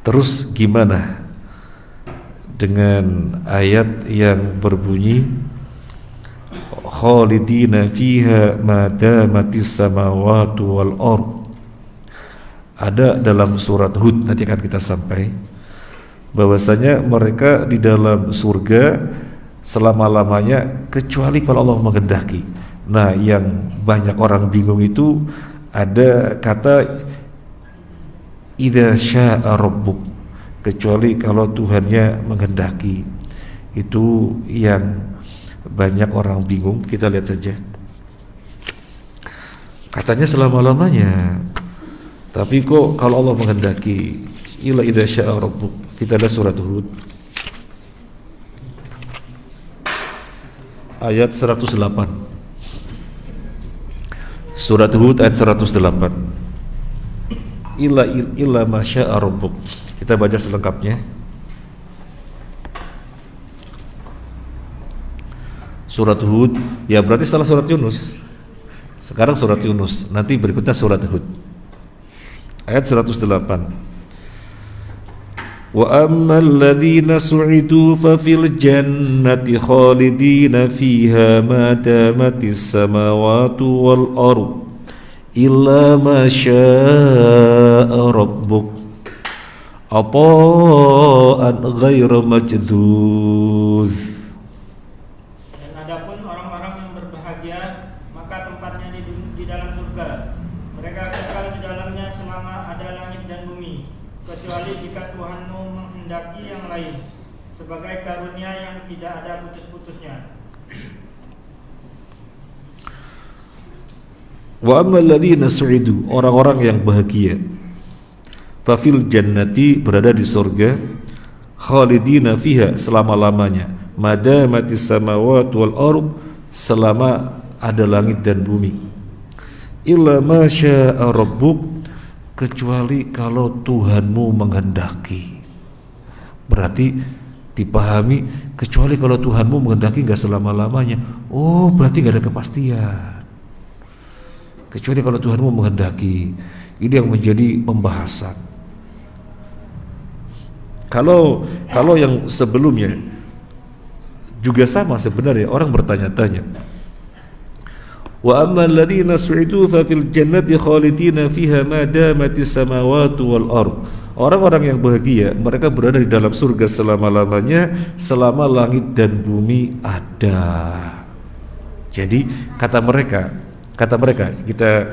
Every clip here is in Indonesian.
Terus gimana dengan ayat yang berbunyi khalidina fiha ma damatis samawati wal ard? Ada dalam surat Hud, nanti akan kita sampai, bahwasanya mereka di dalam surga selama-lamanya kecuali kalau Allah menghendaki. Nah, yang banyak orang bingung itu ada kata idza syaa rabbuk, kecuali kalau Tuhannya menghendaki. Itu yang banyak orang bingung. Kita lihat saja. Katanya selama-lamanya, tapi kok kalau Allah menghendaki, illa idza syaa rabbuk. Kita lihat surat Hud ayat 108. Surat Hud ayat 108. Illa ma syaa rabbuk. Kita baca selengkapnya. Surat Hud, ya berarti setelah surat Yunus. Sekarang surat Yunus, nanti berikutnya surat Hud. Ayat 108. Wa ammal ladzina su'idu fa fil jannati khalidina fiha ma damatis samawati wal ard illa ma syaa rabbuk ata'an ghairu majdud. Dan adapun orang-orang yang berbahagia, maka tempatnya di dalam surga. Mereka kekal di dalamnya selama ada langit dan bumi, kecuali jika Tuhanmu menghendaki yang lain, sebagai karunia yang tidak ada putus-putusnya. Wa ammal ladzina su'idu, orang-orang yang bahagia, fafil jannati, berada di surga, khalidina fiha, selama-lamanya, madamatis samawati wal ard, selama ada langit dan bumi, illa ma syaa rabbuk, kecuali kalau Tuhanmu menghendaki. Berarti dipahami, kecuali kalau Tuhanmu menghendaki, enggak selama-lamanya. Oh, berarti enggak ada kepastian. Kecuali kalau Tuhanmu menghendaki. Ini yang menjadi pembahasan. Kalau yang sebelumnya juga sama sebenarnya, orang bertanya-tanya. Wa ammal ladzina su'idu fa fil jannati khalidina fiha ma damatis samawati wal ard. Orang-orang yang bahagia, mereka berada di dalam surga selama-lamanya, selama langit dan bumi ada. Jadi kata mereka, kita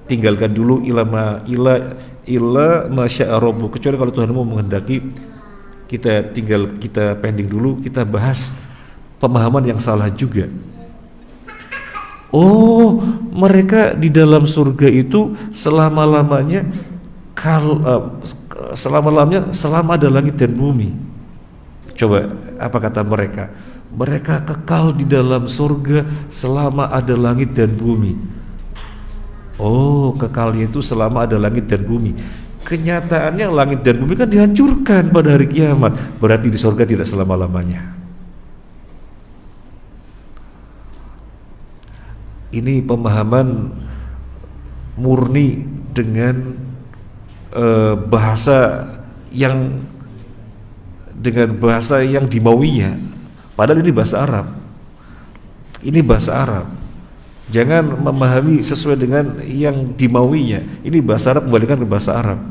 tinggalkan dulu illa masya Rabbu, kecuali kalau Tuhanmu menghendaki. Kita pending dulu, kita bahas pemahaman yang salah juga. Oh, mereka di dalam surga itu selama-lamanya, selama ada langit dan bumi. Coba apa kata mereka? Mereka kekal di dalam surga selama ada langit dan bumi. Oh, kekalnya itu selama ada langit dan bumi. Kenyataannya langit dan bumi kan dihancurkan pada hari kiamat. Berarti di surga tidak selama-lamanya. Ini pemahaman murni dengan bahasa yang dimauinya. Padahal ini bahasa Arab. Ini bahasa Arab. Jangan memahami sesuai dengan yang dimauinya. Ini bahasa Arab, kembalikan ke bahasa Arab.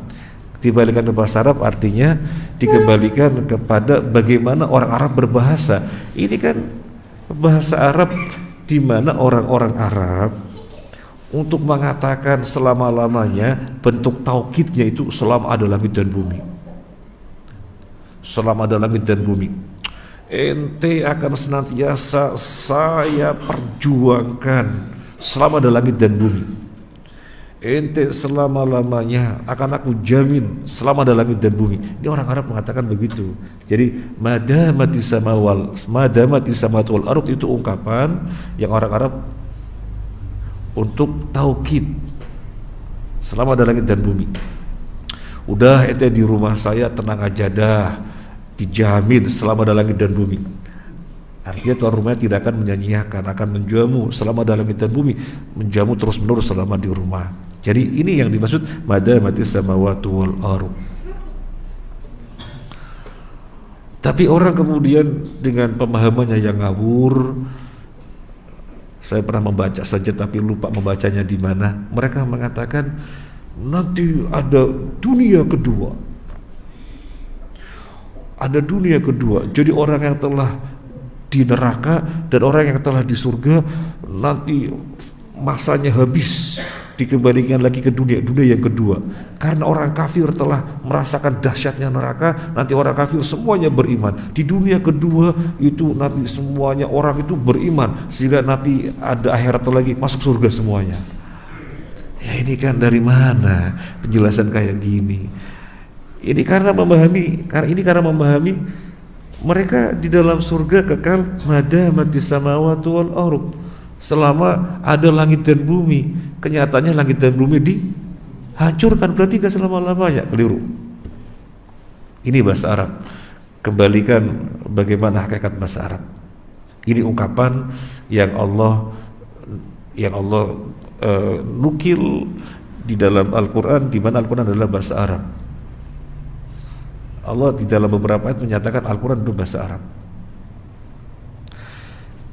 Dibalikan ke bahasa Arab artinya dikembalikan kepada bagaimana orang Arab berbahasa. Ini kan bahasa Arab di mana orang-orang Arab untuk mengatakan selama-lamanya, bentuk taukidnya itu selama ada langit dan bumi. Selama ada langit dan bumi, ente akan senantiasa saya perjuangkan selama ada langit dan bumi. Ente selama-lamanya akan aku jamin selama ada langit dan bumi. Ini orang Arab mengatakan begitu. Jadi madamati samawati wal ardh itu ungkapan yang orang Arab untuk taukid selama ada langit dan bumi. Udah ente di rumah saya tenang aja dah, dijamin selama ada langit dan bumi. Artinya tuan rumahnya tidak akan menyanyiakan, akan menjamu selama ada langit dan bumi, menjamu terus menerus selama di rumah. Jadi ini yang dimaksud madamati samawati wal ardh. Tapi orang kemudian dengan pemahamannya yang ngawur, saya pernah membaca saja tapi lupa membacanya di mana. Mereka mengatakan nanti ada dunia kedua. Ada dunia kedua. Jadi orang yang telah di neraka dan orang yang telah di surga nanti masanya habis, dikembalikan lagi ke dunia yang kedua. Karena orang kafir telah merasakan dahsyatnya neraka, nanti orang kafir semuanya beriman. Di dunia kedua itu nanti semuanya orang itu beriman, sehingga nanti ada akhirat lagi, masuk surga semuanya. Ya ini kan dari mana penjelasan kayak gini? Ini karena memahami mereka di dalam surga kekal madamatis samawati wal ardh, selama ada langit dan bumi. Kenyataannya langit dan bumi dihancurkan, berarti gak selama-lamanya. Keliru. Ini bahasa Arab. Kembalikan bagaimana hakikat bahasa Arab. Ini ungkapan yang Allah nukil di dalam Al-Quran, di mana Al-Quran adalah bahasa Arab. Allah di dalam beberapa ayat menyatakan Al-Quran itu bahasa Arab.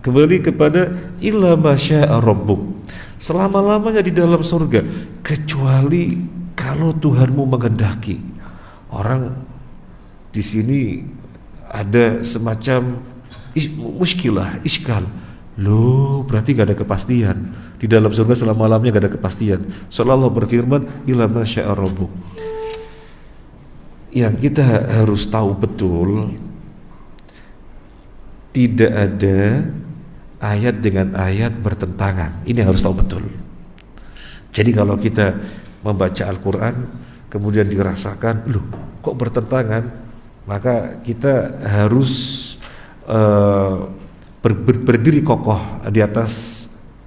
Kembali kepada illa masya'a rabbuk, selama-lamanya di dalam surga, kecuali kalau Tuhanmu menghendaki. Orang di sini ada semacam muskilah, iskal. Loh, berarti gak ada kepastian. Di dalam surga selama-lamanya gak ada kepastian. Soalnya Allah berfirman illa masya'a rabbuk. Yang kita harus tahu betul, tidak ada ayat dengan ayat bertentangan. Ini harus tahu betul. Jadi kalau kita membaca Al-Quran kemudian dirasakan, loh kok bertentangan, maka kita harus berdiri kokoh di atas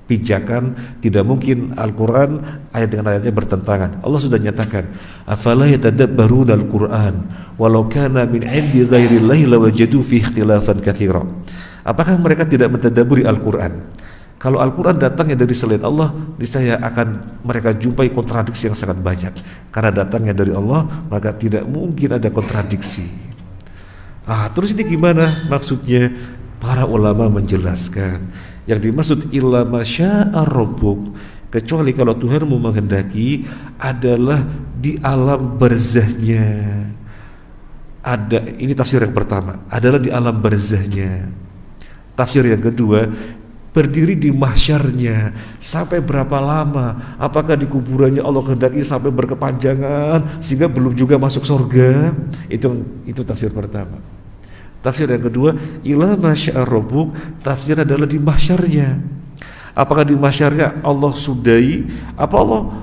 pijakan. Tidak mungkin Al-Quran ayat dengan ayatnya bertentangan. Allah sudah nyatakan, afala yatadabbaruna al-Quran walau kana min indi ghairillahi lawajadu fi ikhtilafan katsira. Apakah mereka tidak mentadabburi Al-Quran? Kalau Al-Quran datangnya dari selain Allah, niscaya akan mereka jumpai kontradiksi yang sangat banyak. Karena datangnya dari Allah, maka tidak mungkin ada kontradiksi. Terus ini gimana maksudnya? Para ulama menjelaskan, yang dimaksud illa masya'a rabbuk, kecuali kalau Tuhanmu menghendaki, adalah di alam barzahnya. Ini tafsir yang pertama, adalah di alam barzahnya. Tafsir yang kedua, berdiri di mahsyarnya. Sampai berapa lama? Apakah di kuburannya Allah kehendaki sampai berkepanjangan sehingga belum juga masuk surga? Itu tafsir pertama. Tafsir yang kedua, ila masya'a rabbuk, tafsir adalah di mahsyarnya. Apakah di mahsyarnya Allah sudahi, apa Allah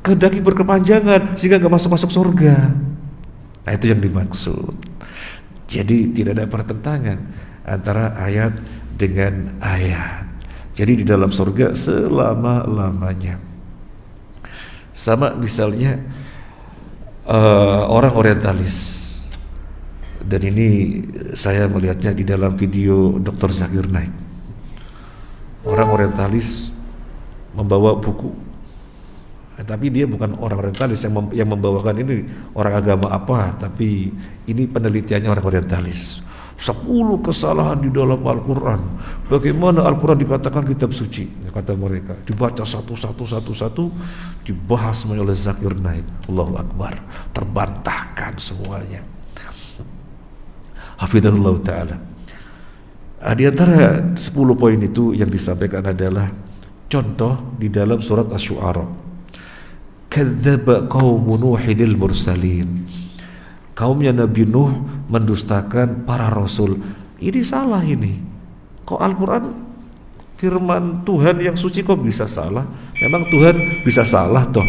kehendaki berkepanjangan sehingga gak masuk surga? Nah itu yang dimaksud. Jadi tidak ada pertentangan antara ayat dengan ayat. Jadi di dalam surga selama-lamanya. Sama misalnya orang orientalis. Dan ini saya melihatnya di dalam video Dr. Zakir Naik. Orang orientalis membawa buku, tapi dia bukan orang orientalis yang membawakan ini orang agama apa, tapi ini penelitiannya orang orientalis. 10 kesalahan di dalam Al-Quran. Bagaimana Al-Quran dikatakan kitab suci? Kata mereka, dibaca satu, dibahas oleh Zakir Naik. Allahu Akbar, terbantahkan semuanya. Hafizahullah ta'ala. Di antara 10 poin itu yang disampaikan adalah contoh di dalam surat Asy-Syu'ara. Kadzdzaba qaumu Nuhil mursalin. Kaumnya Nabi Nuh mendustakan para rasul. Ini salah ini. Kok Al-Quran firman Tuhan yang suci kok bisa salah? Memang Tuhan bisa salah toh.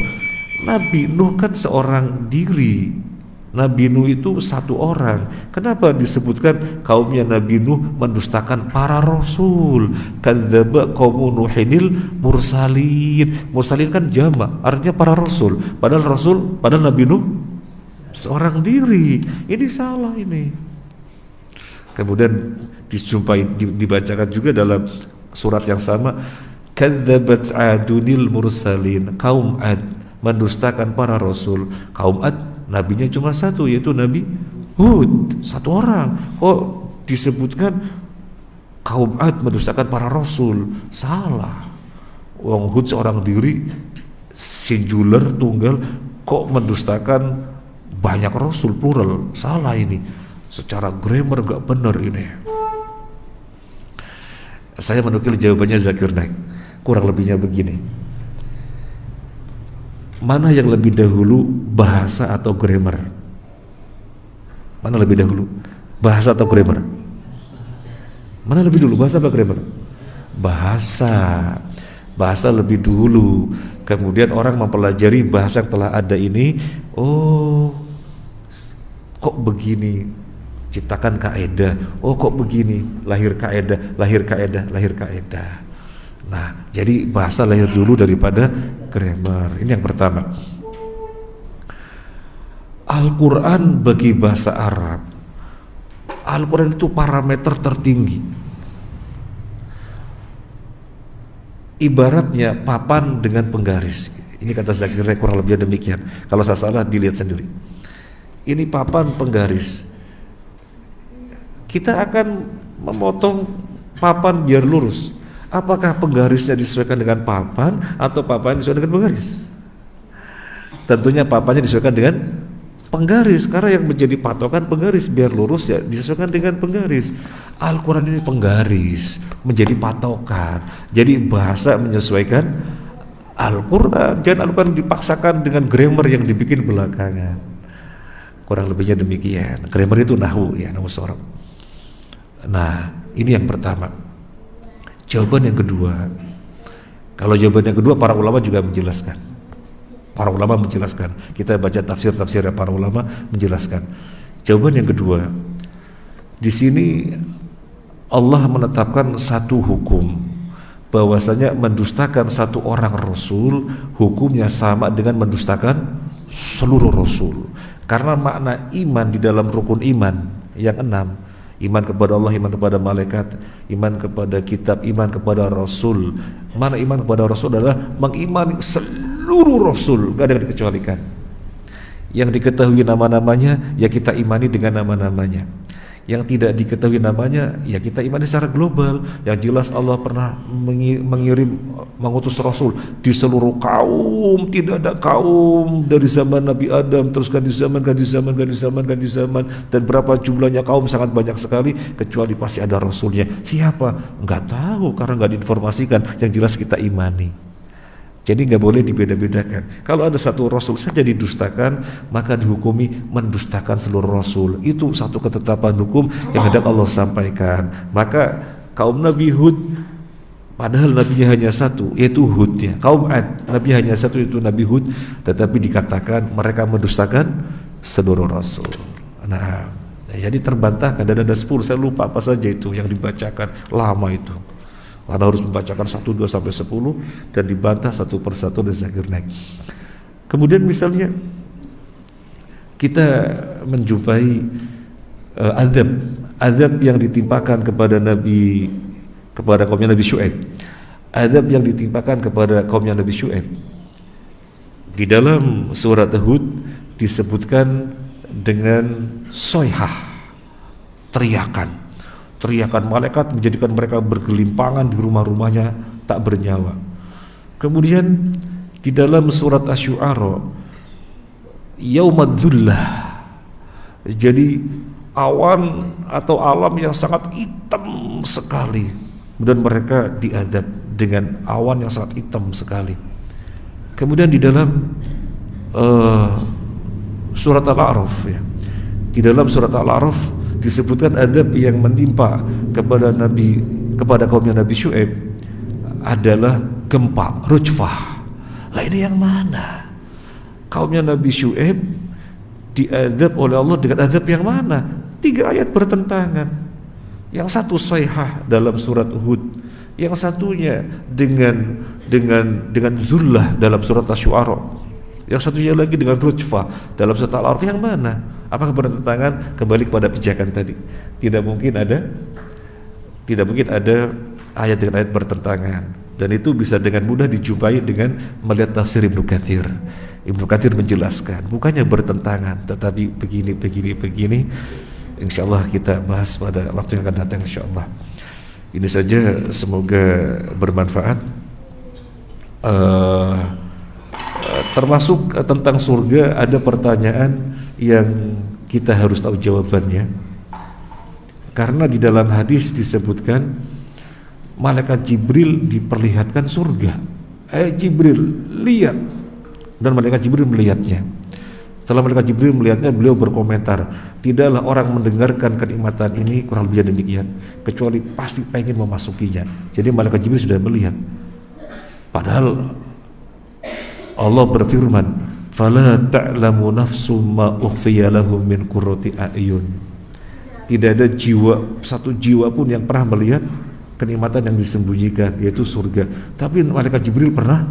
Nabi Nuh kan seorang diri. Nabi Nuh itu satu orang. Kenapa disebutkan kaumnya Nabi Nuh mendustakan para rasul? Kadzdzaba qaumu Nuhil mursalin. Mursalin kan jamak, artinya para rasul. Padahal Nabi Nuh seorang diri. Ini salah ini. Kemudian dibacakan juga dalam surat yang sama, kadzabat adunil mursalin. Kaum Ad mendustakan para rasul. Kaum Ad nabinya cuma satu, yaitu Nabi Hud, satu orang. Kok disebutkan kaum Ad mendustakan para rasul? Salah. Wong Hud seorang diri, singular, tunggal, kok mendustakan banyak rasul, plural? Salah ini. Secara grammar gak benar ini. Saya menukil jawabannya Zakir Naik. Kurang lebihnya begini. Mana yang lebih dahulu, bahasa atau grammar? Mana lebih dahulu, bahasa atau grammar? Mana lebih dulu, bahasa atau grammar? Bahasa. Bahasa lebih dulu, kemudian orang mempelajari bahasa yang telah ada ini. Oh, kok begini, ciptakan kaedah. Oh, kok begini, lahir kaedah, lahir kaedah, lahir kaedah. Nah, jadi bahasa lahir dulu daripada grammar. Ini yang pertama. Al-Quran bagi bahasa Arab, Al-Quran itu parameter tertinggi. Ibaratnya papan dengan penggaris. Ini kata Zakir Naik, kurang lebih demikian. Kalau saya salah dilihat sendiri. Ini papan penggaris. Kita akan memotong papan biar lurus. Apakah penggarisnya disesuaikan dengan papan atau papan disesuaikan dengan penggaris? Tentunya papannya disesuaikan dengan penggaris, karena yang menjadi patokan penggaris, biar lurus ya disesuaikan dengan penggaris. Al-Quran ini penggaris, menjadi patokan. Jadi bahasa menyesuaikan Al-Quran. Jangan Al-Quran dipaksakan dengan grammar yang dibikin belakangan. Kurang lebihnya demikian. Grammar itu nahwu, ya, nahwu sorab. Nah, ini yang pertama. Jawaban yang kedua. Kalau jawaban yang kedua, para ulama juga menjelaskan. Para ulama menjelaskan. Kita baca tafsir-tafsir para ulama menjelaskan. Jawaban yang kedua, di sini Allah menetapkan satu hukum, bahwasanya mendustakan satu orang rasul hukumnya sama dengan mendustakan seluruh rasul. Karena makna iman di dalam rukun iman yang 6, iman kepada Allah, iman kepada malaikat, iman kepada kitab, iman kepada rasul. Mana iman kepada rasul adalah mengimani seluruh rasul, gak ada yang dikecualikan. Yang diketahui nama-namanya, ya kita imani dengan nama-namanya. Yang tidak diketahui namanya, ya kita imani secara global. Yang jelas Allah pernah mengutus Rasul di seluruh kaum. Tidak ada kaum dari zaman Nabi Adam terus ganti zaman, ganti zaman, ganti zaman, ganti zaman. Dan berapa jumlahnya kaum, sangat banyak sekali. Kecuali pasti ada Rasulnya. Siapa? Enggak tahu, karena enggak diinformasikan. Yang jelas kita imani. Jadi nggak boleh dibeda-bedakan. Kalau ada satu rasul saja didustakan, maka dihukumi mendustakan seluruh rasul. Itu satu ketetapan hukum yang hendak Allah sampaikan. Maka kaum Nabi Hud, padahal nabinya hanya satu, yaitu Hud ya. Kaum Ad, nabi hanya satu, yaitu Nabi Hud, tetapi dikatakan mereka mendustakan seluruh rasul. Nah, jadi terbantahkan, dan ada 10, saya lupa apa saja itu yang dibacakan, lama itu. Karena harus membacakan 1, 2 sampai 10 dan dibantah satu persatu oleh Zakir Naik. Kemudian misalnya kita menjumpai azab yang ditimpakan kepada kaumnya Nabi Syuaib. Azab yang ditimpakan kepada kaumnya Nabi Syuaib. Di dalam surat Hud disebutkan dengan soihah, teriakan malaikat menjadikan mereka bergelimpangan di rumah-rumahnya tak bernyawa. Kemudian di dalam surat Asy-Syu'ara, yaumadzullah, jadi awan atau alam yang sangat hitam sekali, dan mereka diadab dengan awan yang sangat hitam sekali. Kemudian di dalam surat Al-A'raf ya, di dalam surat Al-A'raf disebutkan adab yang menimpa kepada kaumnya Nabi Syuaib adalah gempa, rujfah. Lah ini yang mana? Kaumnya Nabi Syuaib diadab oleh Allah dengan adab yang mana? 3 ayat bertentangan. Yang satu soihah dalam surat Hud, yang satunya dengan zullah dalam surat Asy-Syu'ara, yang satunya lagi dengan rujfah dalam surat Al-A'raf. Yang mana? Apakah bertentangan? Kembali kepada pijakan tadi. Tidak mungkin ada ayat dengan ayat bertentangan. Dan itu bisa dengan mudah dijumpai dengan melihat tafsir Ibnu Katsir. Ibnu Katsir menjelaskan, bukannya bertentangan, tetapi begini. Insyaallah kita bahas pada waktu yang akan datang insyaallah. Ini saja, semoga bermanfaat. Termasuk tentang surga ada pertanyaan yang kita harus tahu jawabannya. Karena di dalam hadis disebutkan malaikat Jibril diperlihatkan surga. Jibril lihat, dan malaikat Jibril melihatnya. Setelah malaikat Jibril melihatnya, beliau berkomentar, tidaklah orang mendengarkan kenikmatan ini, kurang lebih demikian, kecuali pasti pengen memasukinya. Jadi malaikat Jibril sudah melihat. Padahal Allah berfirman, fala ta'lamu nafsum ma ukhfiya lahum min qurrati a'yun. Tidak ada satu jiwa pun yang pernah melihat kenikmatan yang disembunyikan, yaitu surga. Tapi malaikat Jibril pernah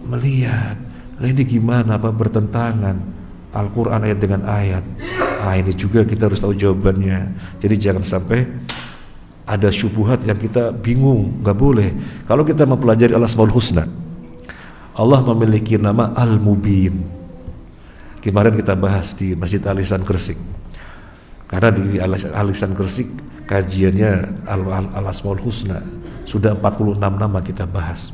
melihat. Lah ini gimana, apa bertentangan Al-Quran ayat dengan ayat? Ini juga kita harus tahu jawabannya. Jadi jangan sampai ada syubhat yang kita bingung. Gak boleh. Kalau kita mempelajari Al-Asmaul Husna, Allah memiliki nama Al-Mubin. Kemarin kita bahas di Masjid Al-Ihsan Gresik. Karena di Al-Ihsan Gresik kajiannya Al-Asmaul Husna, sudah 46 nama kita bahas.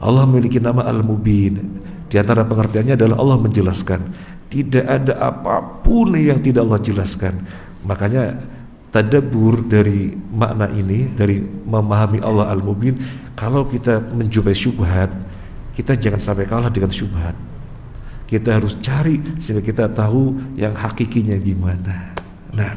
Allah memiliki nama Al-Mubin. Di antara pengertiannya adalah Allah menjelaskan, tidak ada apapun yang tidak Allah jelaskan. Makanya tadabbur dari makna ini, dari memahami Allah Al-Mubin, kalau kita menjumpai syubhat, kita jangan sampai kalah dengan syubhat. Kita harus cari sehingga kita tahu yang hakikinya gimana. Nah,